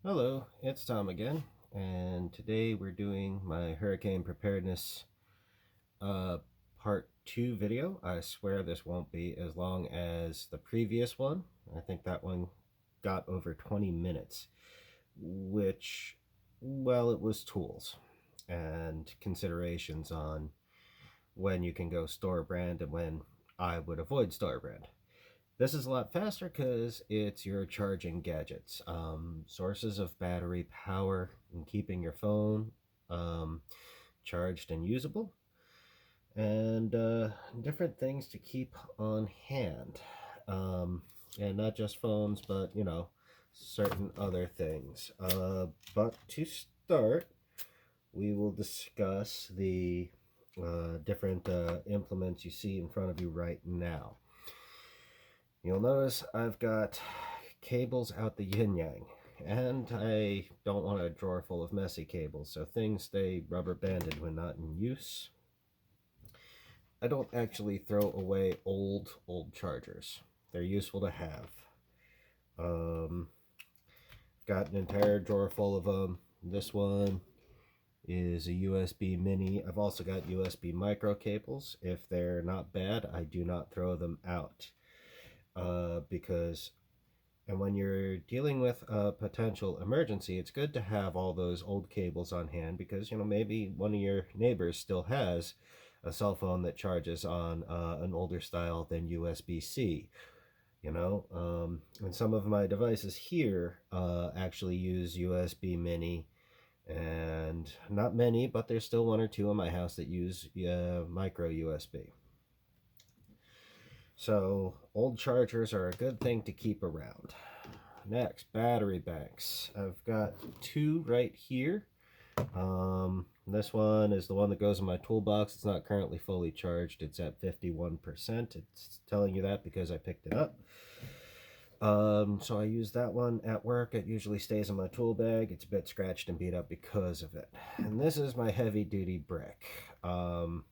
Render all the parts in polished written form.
Hello, it's Tom again, and today we're doing my hurricane preparedness uh, part 2 video. I swear this won't be as long as the previous one. I think that one got over 20 minutes, which, well, it was tools and considerations on when you can go store brand and when I would avoid store brand. This is a lot faster because it's your charging gadgets, sources of battery power, and keeping your phone um, charged and usable, and different things to keep on hand. Um, and not just phones, but certain other things. But to start, we will discuss the different implements you see in front of you right now. You'll notice I've got cables out the yin yang, and I don't want a drawer full of messy cables, so things stay rubber banded when not in use. I don't actually throw away old chargers. They're useful to have. Um, got an entire drawer full of them. This one is a USB mini. I've also got USB micro cables. If they're not bad, I do not throw them out because and when you're dealing with a potential emergency, it's good to have all those old cables on hand because, maybe one of your neighbors still has a cell phone that charges on an older style than USB-C, And some of my devices here actually use USB mini, and not many, but there's still one or two in my house that use micro USB. So old chargers are a good thing to keep around. Next, battery banks. I've got two right here. This one is the one that goes in my toolbox. It's not currently fully charged. It's at 51%. It's telling you that because I picked it up. So I use that one at work. It usually stays in my tool bag. It's a bit scratched and beat up because of it. And this is my heavy duty brick. Now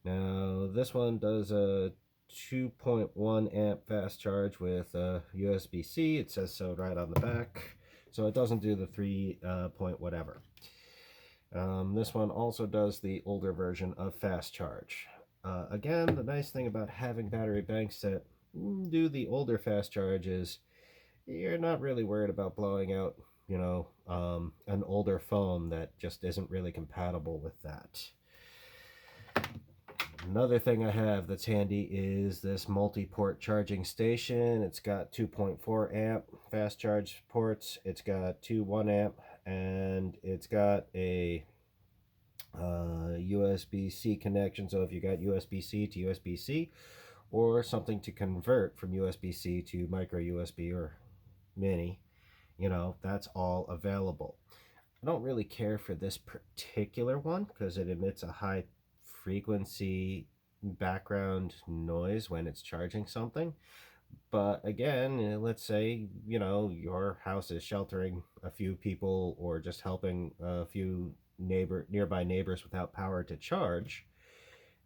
this one does a 2.1 amp fast charge with USB-C. It says so right on the back. So it doesn't do the 3 point whatever. This one also does the older version of fast charge. Again, the nice thing about having battery banks that do the older fast charge is you're not really worried about blowing out, an older phone that just isn't really compatible with that. Another thing I have that's handy is this multi-port charging station. It's got 2.4 amp fast charge ports. It's got two 1 amp, and it's got a USB-C connection. So if you got USB-C to USB-C, or something to convert from USB-C to micro USB or mini, that's all available. I don't really care for this particular one because it emits a high frequency background noise when it's charging something. But again, let's say, your house is sheltering a few people or just helping a few nearby neighbors without power to charge.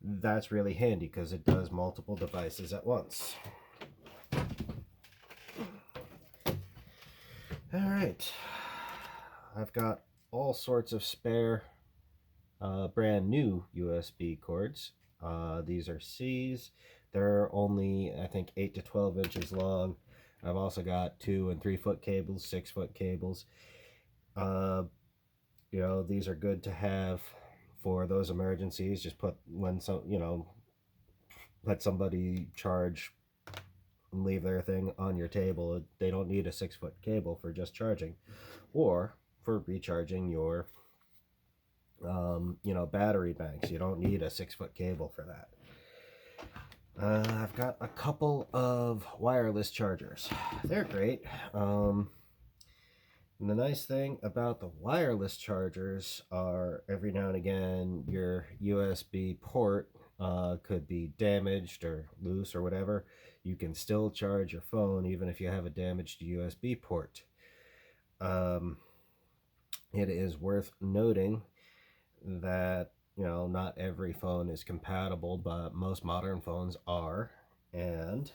That's really handy because it does multiple devices at once. All right. I've got all sorts of spare brand new USB cords. These are C's. They're only, I think, 8 to 12 inches long. I've also got 2 and 3 foot cables, 6-foot cables. These are good to have for those emergencies. Just put when let somebody charge and leave their thing on your table. They don't need a 6-foot cable for just charging, or for recharging your battery banks. You don't need a 6-foot cable for that. I've got a couple of wireless chargers. They're great. And the nice thing about the wireless chargers are every now and again your USB port could be damaged or loose or whatever. You can still charge your phone even if you have a damaged USB port. It is worth noting that not every phone is compatible, but most modern phones are. And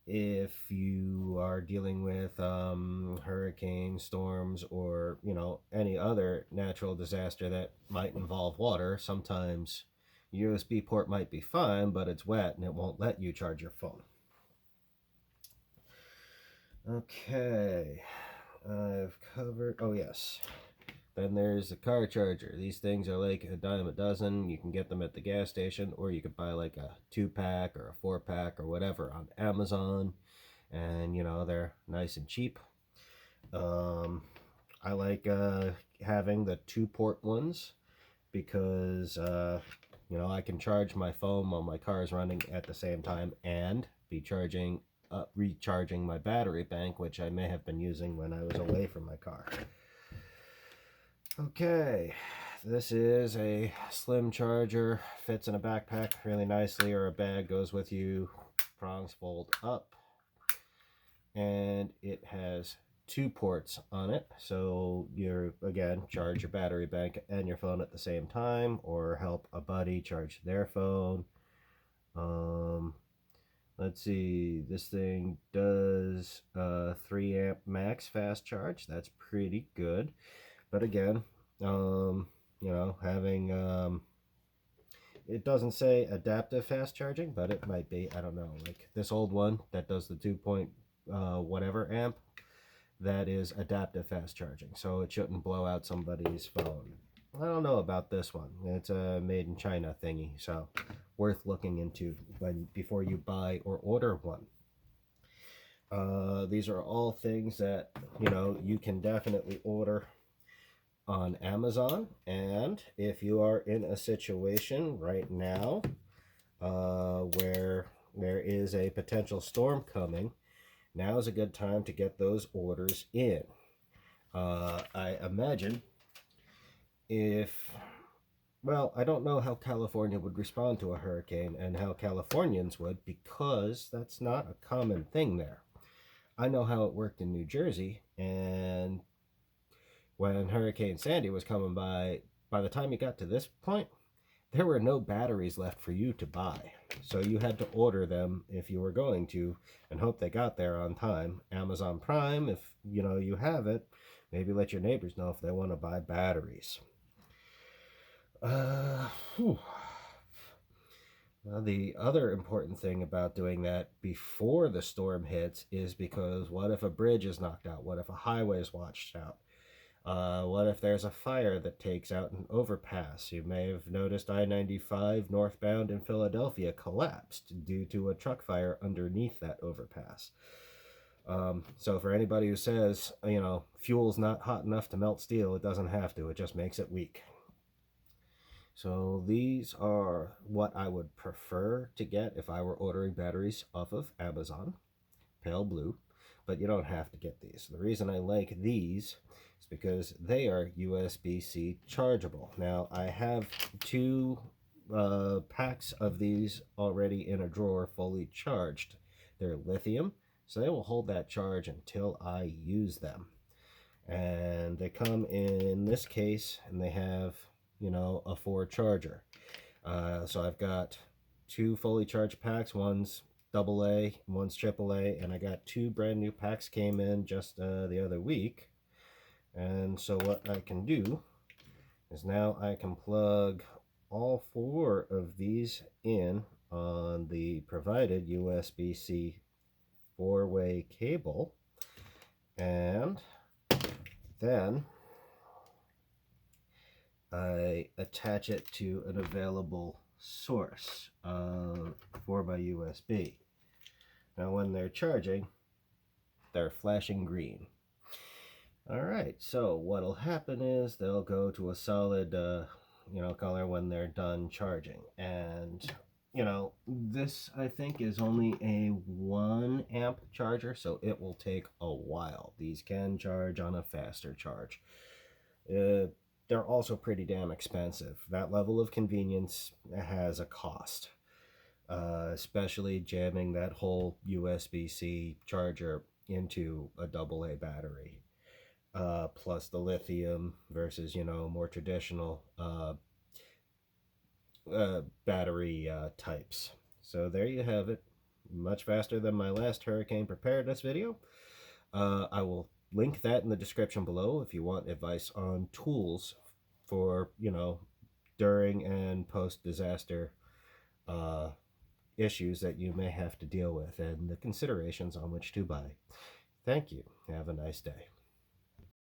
if you are dealing with hurricane storms or, you know, any other natural disaster that might involve water, sometimes USB port might be fine, but it's wet and it won't let you charge your phone. Okay, I've covered, oh yes. Then there's the car charger. These things are like a dime a dozen. You can get them at the gas station, or you could buy like a 2-pack or a 4-pack or whatever on Amazon. And, you know, they're nice and cheap. I like having the 2-port ones because, you know, I can charge my phone while my car is running at the same time and be recharging my battery bank, which I may have been using when I was away from my car. Okay, this is a slim charger, fits in a backpack really nicely, or a bag goes with you, prongs fold up, and it has 2 ports on it, so you're, again, charge your battery bank and your phone at the same time, or help a buddy charge their phone. Let's see, this thing does 3 amp max fast charge. That's pretty good. But again, you know, having it doesn't say adaptive fast charging, but it might be. I don't know. Like this old one that does the 2 point whatever amp, that is adaptive fast charging, so it shouldn't blow out somebody's phone. I don't know about this one. It's a made in China thingy, so worth looking into before you buy or order one. These are all things that, you know, you can definitely order on Amazon. And if you are in a situation right now where there is a potential storm coming, now is a good time to get those orders in. I imagine well, I don't know how California would respond to a hurricane and how Californians would, because that's not a common thing there. I know how it worked in New Jersey, and when Hurricane Sandy was coming by the time you got to this point, there were no batteries left for you to buy. So you had to order them if you were going to, and hope they got there on time. Amazon Prime, if you know you have it, maybe let your neighbors know if they want to buy batteries. Now, the other important thing about doing that before the storm hits is because what if a bridge is knocked out? What if a highway is washed out? What if there's a fire that takes out an overpass? You may have noticed I-95 northbound in Philadelphia collapsed due to a truck fire underneath that overpass. So for anybody who says, you know, fuel's not hot enough to melt steel, it doesn't have to. It just makes it weak. So these are what I would prefer to get if I were ordering batteries off of Amazon, pale blue, but you don't have to get these. The reason I like these is because they are USB-C chargeable. Now I have 2 packs of these already in a drawer fully charged. They're lithium, so they will hold that charge until I use them. And they come in this case, and they have, you know, a 4 charger. So I've got 2 fully charged packs. One's AA, one's AAA, and I got 2 brand new packs came in just the other week. And so what I can do is now I can plug all 4 of these in on the provided USB-C 4-way cable, and then I attach it to an available source for my USB. Now when they're charging, they're flashing green. Alright, so what'll happen is they'll go to a solid you know, color when they're done charging. And you know, this I think is only a 1 amp charger, so it will take a while. These can charge on a faster charge. They're also pretty damn expensive. That level of convenience has a cost, especially jamming that whole USB-C charger into a AA battery, plus the lithium versus, you know, more traditional battery types. So there you have it. much faster than my last hurricane preparedness video. I will link that in the description below if you want advice on tools for, during and post-disaster issues that you may have to deal with and the considerations on which to buy. Thank you. Have a nice day.